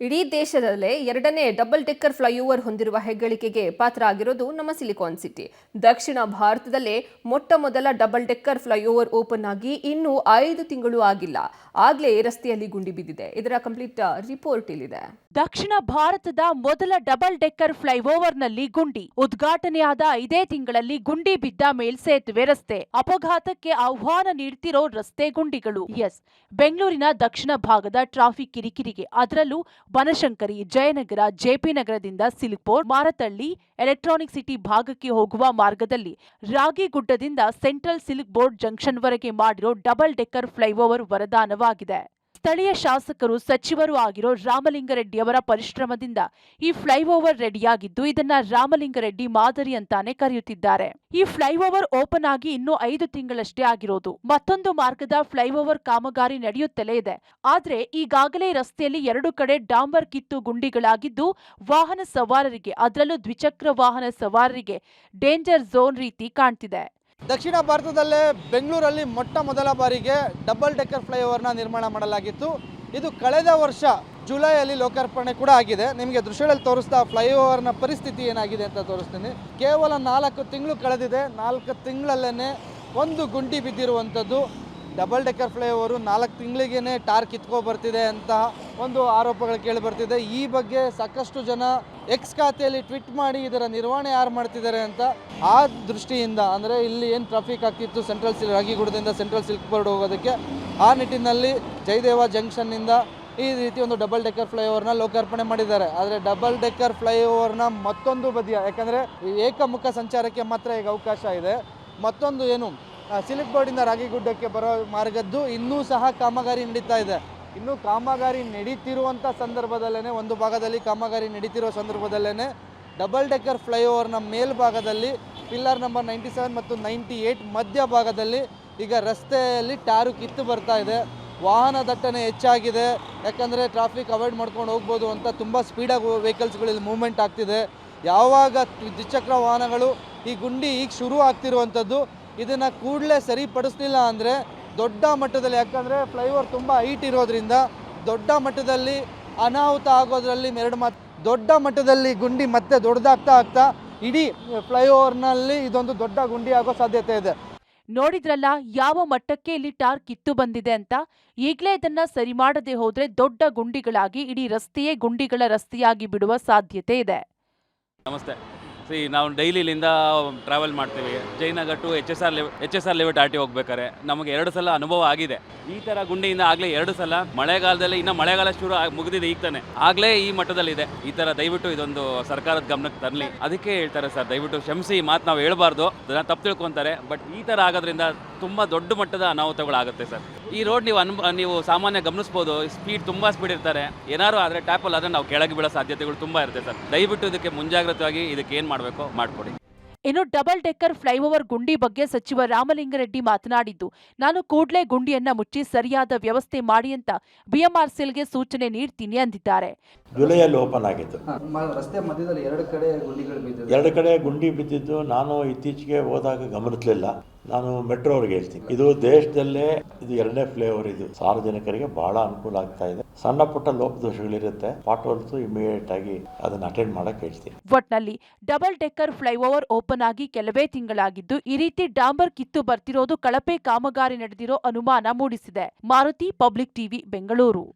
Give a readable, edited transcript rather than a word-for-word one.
ಇಡೀ ದೇಶದಲ್ಲೇ ಎರಡನೇ ಡಬಲ್ ಡೆಕ್ಕರ್ ಫ್ಲೈಓವರ್ ಹೊಂದಿರುವ ಹೆಗ್ಗಳಿಕೆಗೆ ಪಾತ್ರ ಆಗಿರೋದು ನಮ್ಮ ಸಿಲಿಕಾನ್ ಸಿಟಿ. ದಕ್ಷಿಣ ಭಾರತದಲ್ಲೇ ಮೊಟ್ಟ ಮೊದಲ ಡಬಲ್ ಡೆಕ್ಕರ್ ಫ್ಲೈಓವರ್ ಓಪನ್ ಆಗಿ ಇನ್ನೂ 5 ತಿಂಗಳು ಆಗಿಲ್ಲ. ಆಗ್ಲೇ ರಸ್ತೆಯಲ್ಲಿ ಗುಂಡಿ ಬಿದ್ದಿದೆ. ಇದರ ಕಂಪ್ಲೀಟ್ ರಿಪೋರ್ಟ್ ಇಲ್ಲಿದೆ. ದಕ್ಷಿಣ ಭಾರತದ ಮೊದಲ ಡಬಲ್ ಡೆಕ್ಕರ್ ಫ್ಲೈಓವರ್ನಲ್ಲಿ ಗುಂಡಿ ಉದ್ಘಾಟನೆಯಾದ 5 ತಿಂಗಳಲ್ಲಿ ಗುಂಡಿ ಬಿದ್ದ ಮೇಲ್ಸೇತುವೆ ರಸ್ತೆ. ಅಪಘಾತಕ್ಕೆ ಆಹ್ವಾನ ನೀಡ್ತಿರೋ ರಸ್ತೆ ಗುಂಡಿಗಳು. ಬೆಂಗಳೂರಿನ ದಕ್ಷಿಣ ಭಾಗದ ಟ್ರಾಫಿಕ್ ಕಿರಿಕಿರಿಗೆ, ಅದರಲ್ಲೂ ಬನಶಂಕರಿ, ಜಯನಗರ, ಜೆಪಿ ನಗರದಿಂದ ಸಿಲ್ಕ್ಪೋರ್ಟ್, ಮಾರತಳ್ಳಿ, ಎಲೆಕ್ಟ್ರಾನಿಕ್ ಸಿಟಿ ಭಾಗಕ್ಕೆ ಹೋಗುವ ಮಾರ್ಗದಲ್ಲಿ ರಾಗಿಗುಡ್ಡದಿಂದ ಸೆಂಟ್ರಲ್ ಸಿಲ್ಕ್ ಬೋರ್ಡ್ ಜಂಕ್ಷನ್ವರೆಗೆ ಮಾಡಿರೋ ಡಬಲ್ ಡೆಕ್ಕರ್ ಫ್ಲೈಓವರ್ ವರದಾನವಾಗಿದೆ. ಸ್ಥಳೀಯ ಶಾಸಕರು, ಸಚಿವರು ಆಗಿರೋ ರಾಮಲಿಂಗಾರೆಡ್ಡಿ ಅವರ ಪರಿಶ್ರಮದಿಂದ ಈ ಫ್ಲೈಓವರ್ ರೆಡಿಯಾಗಿದ್ದು, ಇದನ್ನ ರಾಮಲಿಂಗಾರೆಡ್ಡಿ ಮಾದರಿ ಅಂತಾನೆ ಕರೆಯುತ್ತಿದ್ದಾರೆ. ಈ ಫ್ಲೈಓವರ್ ಓಪನ್ ಆಗಿ ಇನ್ನೂ 5 ತಿಂಗಳಷ್ಟೇ ಆಗಿರೋದು. ಮತ್ತೊಂದು ಮಾರ್ಗದ ಫ್ಲೈಓವರ್ ಕಾಮಗಾರಿ ನಡೆಯುತ್ತಲೇ ಇದೆ. ಆದ್ರೆ ಈಗಾಗಲೇ ರಸ್ತೆಯಲ್ಲಿ 2 ಕಡೆ ಡಾಂಬರ್ ಕಿತ್ತು ಗುಂಡಿಗಳಾಗಿದ್ದು, ವಾಹನ ಸವಾರರಿಗೆ, ಅದರಲ್ಲೂ ದ್ವಿಚಕ್ರ ವಾಹನ ಸವಾರರಿಗೆ ಡೇಂಜರ್ ಝೋನ್ ರೀತಿ ಕಾಣ್ತಿದೆ. ದಕ್ಷಿಣ ಭಾರತದಲ್ಲೇ ಬೆಂಗಳೂರಲ್ಲಿ ಮೊಟ್ಟ ಮೊದಲ ಬಾರಿಗೆ ಡಬಲ್ ಡೆಕ್ಕರ್ ಫ್ಲೈಓವರ್ನ ನಿರ್ಮಾಣ ಮಾಡಲಾಗಿತ್ತು. ಇದು ಕಳೆದ ವರ್ಷ ಜುಲೈಯಲ್ಲಿ ಲೋಕಾರ್ಪಣೆ ಕೂಡ ಆಗಿದೆ. ನಿಮಗೆ ದೃಶ್ಯದಲ್ಲಿ ತೋರಿಸ್ತಾ ಫ್ಲೈಓವರ್ನ ಪರಿಸ್ಥಿತಿ ಏನಾಗಿದೆ ಅಂತ ತೋರಿಸ್ತೀನಿ. ಕೇವಲ 4 ತಿಂಗಳು ಕಳೆದಿದೆ. 4 ತಿಂಗಳಲ್ಲೇ ಒಂದು ಗುಂಡಿ ಬಿದ್ದಿರುವಂಥದ್ದು. ಡಬಲ್ ಡೆಕ್ಕರ್ ಫ್ಲೈಓವರು 4 ತಿಂಗಳಿಗೇ ಟಾರ್ ಕಿತ್ಕೊ ಬರ್ತಿದೆ ಅಂತ ಒಂದು ಆರೋಪಗಳು ಕೇಳಿ ಬರ್ತಿದೆ. ಈ ಬಗ್ಗೆ ಸಾಕಷ್ಟು ಜನ ಎಕ್ಸ್ ಖಾತೆಯಲ್ಲಿ ಟ್ವೀಟ್ ಮಾಡಿ ಇದರ ನಿರ್ವಹಣೆ ಯಾರು ಮಾಡ್ತಿದ್ದಾರೆ ಅಂತ, ಆ ದೃಷ್ಟಿಯಿಂದ ಅಂದರೆ ಇಲ್ಲಿ ಏನು ಟ್ರಾಫಿಕ್ ಆಗ್ತಿತ್ತು ರಾಗಿಗುಡದಿಂದ ಸೆಂಟ್ರಲ್ ಸಿಲ್ಕ್ ಬೋರ್ಡ್ ಹೋಗೋದಕ್ಕೆ, ಆ ನಿಟ್ಟಿನಲ್ಲಿ ಜಯದೇವ ಜಂಕ್ಷನ್ನಿಂದ ಈ ರೀತಿ ಒಂದು ಡಬಲ್ ಡೆಕ್ಕರ್ ಫ್ಲೈಓವರ್ನ ಲೋಕಾರ್ಪಣೆ ಮಾಡಿದ್ದಾರೆ. ಆದರೆ ಡಬಲ್ ಡೆಕ್ಕರ್ ಫ್ಲೈಓವರ್ನ ಮತ್ತೊಂದು ಬದಿಯ, ಯಾಕಂದರೆ ಏಕಮುಖ ಸಂಚಾರಕ್ಕೆ ಮಾತ್ರ ಈಗ ಅವಕಾಶ ಇದೆ. ಮತ್ತೊಂದು ಏನು ಸಿಲ್ಕ್ ಬೋರ್ಡಿಂದ ರಾಗಿಗುಡ್ಡಕ್ಕೆ ಬರೋ ಮಾರ್ಗದ್ದು ಇನ್ನೂ ಸಹ ಕಾಮಗಾರಿ ನಡೀತಾ ಇದೆ. ಇನ್ನು ಕಾಮಗಾರಿ ನಡೀತಿರುವಂಥ ಸಂದರ್ಭದಲ್ಲೇ, ಒಂದು ಭಾಗದಲ್ಲಿ ಕಾಮಗಾರಿ ನಡೀತಿರೋ ಸಂದರ್ಭದಲ್ಲೇ ಡಬಲ್ ಡೆಕ್ಕರ್ ಫ್ಲೈಓವರ್ನ ಮೇಲ್ಭಾಗದಲ್ಲಿ ಪಿಲ್ಲರ್ ನಂಬರ್ 97 ಮತ್ತು 98 ಮಧ್ಯ ಭಾಗದಲ್ಲಿ ಈಗ ರಸ್ತೆಯಲ್ಲಿ ಟಾರು ಕಿತ್ತು ಬರ್ತಾ ಇದೆ. ವಾಹನ ದಟ್ಟಣೆ ಹೆಚ್ಚಾಗಿದೆ. ಯಾಕಂದರೆ ಟ್ರಾಫಿಕ್ ಅವಾಯ್ಡ್ ಮಾಡ್ಕೊಂಡು ಹೋಗ್ಬೋದು ಅಂತ ತುಂಬ ಸ್ಪೀಡಾಗಿ ವೆಹಿಕಲ್ಸ್ಗಳಲ್ಲಿ ಮೂವ್ಮೆಂಟ್ ಆಗ್ತಿದೆ. ಯಾವಾಗ ದ್ವಿಚಕ್ರ ವಾಹನಗಳು ಈ ಗುಂಡಿ ಈಗ ಶುರು ಆಗ್ತಿರುವಂಥದ್ದು, ಇದನ್ನು ಕೂಡಲೇ ಸರಿಪಡಿಸಲಿಲ್ಲ ಅಂದರೆ ದೊಡ್ಡ ಮಟ್ಟದಲ್ಲಿ, ಯಾಕಂದರೆ ಫ್ಲೈಓವರ್ ತುಂಬ ಹೈಟ್ ಇರೋದ್ರಿಂದ ದೊಡ್ಡ ಮಟ್ಟದಲ್ಲಿ ಅನಾಹುತ ಆಗೋದ್ರಲ್ಲಿ ದೊಡ್ಡ ಮಟ್ಟದಲ್ಲಿ ಗುಂಡಿ ಮತ್ತೆ ದೊಡ್ಡದಾಗ್ತಾ ಇಡೀ ಫ್ಲೈಓವರ್ನಲ್ಲಿ ಇದೊಂದು ದೊಡ್ಡ ಗುಂಡಿ ಆಗೋ ಸಾಧ್ಯತೆ ಇದೆ. ನೋಡಿದ್ರಲ್ಲ ಯಾವ ಮಟ್ಟಕ್ಕೆ ಇಲ್ಲಿ ಟಾರ್ ಕಿತ್ತು ಬಂದಿದೆ ಅಂತ. ಈಗಲೇ ಇದನ್ನ ಸರಿ ಮಾಡದೆ ಹೋದ್ರೆ ದೊಡ್ಡ ಗುಂಡಿಗಳಾಗಿ ಇಡೀ ರಸ್ತೆಯೇ ಗುಂಡಿಗಳ ರಸ್ತೆಯಾಗಿ ಬಿಡುವ ಸಾಧ್ಯತೆ ಇದೆ. ನಮಸ್ತೆ. ನಾವು ಡೈಲಿ ಇಲ್ಲಿಂದ ಟ್ರಾವೆಲ್ ಮಾಡ್ತೀವಿ. Jayanagar to H S R layout R T ಹೋಗ್ಬೇಕಾರೆ ನಮಗೆ 2 ಸಲ ಅನುಭವ ಆಗಿದೆ. ಈ ಥರ ಗುಂಡಿಯಿಂದ ಆಗಲೇ 2 ಸಲ ಮಳೆಗಾಲದಲ್ಲಿ, ಇನ್ನು ಮಳೆಗಾಲ ಶುರು ಮುಗಿದಿದೆ ಈಗ ತಾನೆ, ಆಗಲೇ ಈ ಮಟ್ಟದಲ್ಲಿದೆ. ಈ ಥರ ದಯವಿಟ್ಟು ಇದೊಂದು ಸರ್ಕಾರದ ಗಮನಕ್ಕೆ ತರಲಿ. ಅದಕ್ಕೆ ಹೇಳ್ತಾರೆ ಸರ್, ದಯವಿಟ್ಟು ಕ್ಷಮಿಸಿ. ಈ ಮಾತು ನಾವು ಹೇಳ್ಬಾರ್ದು, ಅದನ್ನ ತಪ್ಪು ತಿಳ್ಕೊತಾರೆ. ಬಟ್ ಈ ಥರ ಆಗೋದ್ರಿಂದ ತುಂಬ ದೊಡ್ಡ ಮಟ್ಟದ ಅನಾಹುತಗಳಾಗುತ್ತೆ ಸರ್. ಈ ರೋಡ್ ನೀವು ಸಾಮಾನ್ಯ ಗಮನಿಸ್ಬೋದು. ತುಂಬ ಸ್ಪೀಡ್ ಇರ್ತಾರೆ. ಏನಾದ್ರು ಆದರೆ ಟ್ಯಾಪಲ್ಲಿ ಆದರೆ ನಾವು ಕೆಳಗೆ ಬೀಳೋ ಸಾಧ್ಯತೆಗಳು ತುಂಬ ಇರುತ್ತೆ ಸರ್. ದಯವಿಟ್ಟು ಇದಕ್ಕೆ ಮುಂಜಾಗ್ರತೆಯಾಗಿ ಇದಕ್ಕೆ ಏನು ಮಾಡಬೇಕು ಮಾಡಿಕೊಡಿ. ಇನ್ನು ಡಬಲ್ ಡೆಕ್ಕರ್ ಫ್ಲೈಓವರ್ ಗುಂಡಿ ಬಗ್ಗೆ ಸಚಿವ ರಾಮಲಿಂಗಾರೆಡ್ಡಿ ಮಾತನಾಡಿದ್ದು, ನಾನು ಕೂಡಲೇ ಗುಂಡಿಯನ್ನ ಮುಚ್ಚಿ ಸರಿಯಾದ ವ್ಯವಸ್ಥೆ ಮಾಡಿ ಅಂತ ಬಿಎಂಆರ್ಸಿಎಲ್ಗೆ ಸೂಚನೆ ನೀಡ್ತೀನಿ ಅಂದಿದ್ದಾರೆ. ಜುಲೈಯಲ್ಲಿ ಓಪನ್ ಆಗಿತ್ತು. ರಸ್ತೆ ಮಧ್ಯದಲ್ಲಿ 2 ಕಡೆ ಗುಂಡಿಗಳು ಬಿದ್ದಿದ್ದು, 2 ಕಡೆ ಗುಂಡಿ ಬಿದ್ದಿದ್ದು ನಾನು ಇತ್ತೀಚೆಗೆ ಹೋದಾಗ ಗಮನಿಸಲಿಲ್ಲ. ನಾನು ಮೆಟ್ರೋ ಅವ್ರಿಗೆ ಹೇಳ್ತೀನಿ, ಇದು ದೇಶದಲ್ಲೇ ಇದು 2ನೇ ಫ್ಲೈಓವರ್. ಇದು ಸಾರ್ವಜನಿಕರಿಗೆ ಬಹಳ ಅನುಕೂಲ ಆಗ್ತಾ ಇದೆ. ಸಣ್ಣ ಪುಟ್ಟ ಲೋಪದೋಷಗಳಿರುತ್ತೆ, ಪಾಟ್ವರ್ಸ್ ಇಮಿಡಿಯೇಟ್ ಆಗಿ ಅದನ್ನ ಅಟೆಂಡ್ ಮಾಡಕ್ ಹೇಳ್ತೀನಿ. ಒಟ್ನಲ್ಲಿ ಡಬಲ್ ಡೆಕ್ಕರ್ ಫ್ಲೈಓವರ್ ಓಪನ್ ಆಗಿ ಕೆಲವೇ ತಿಂಗಳಾಗಿದ್ದು, ಈ ರೀತಿ ಡಾಂಬರ್ ಕಿತ್ತು ಬರ್ತಿರೋದು ಕಳಪೆ ಕಾಮಗಾರಿ ನಡೆದಿರೋ ಅನುಮಾನ ಮೂಡಿಸಿದೆ. Maruti, public TV, Bengaluru.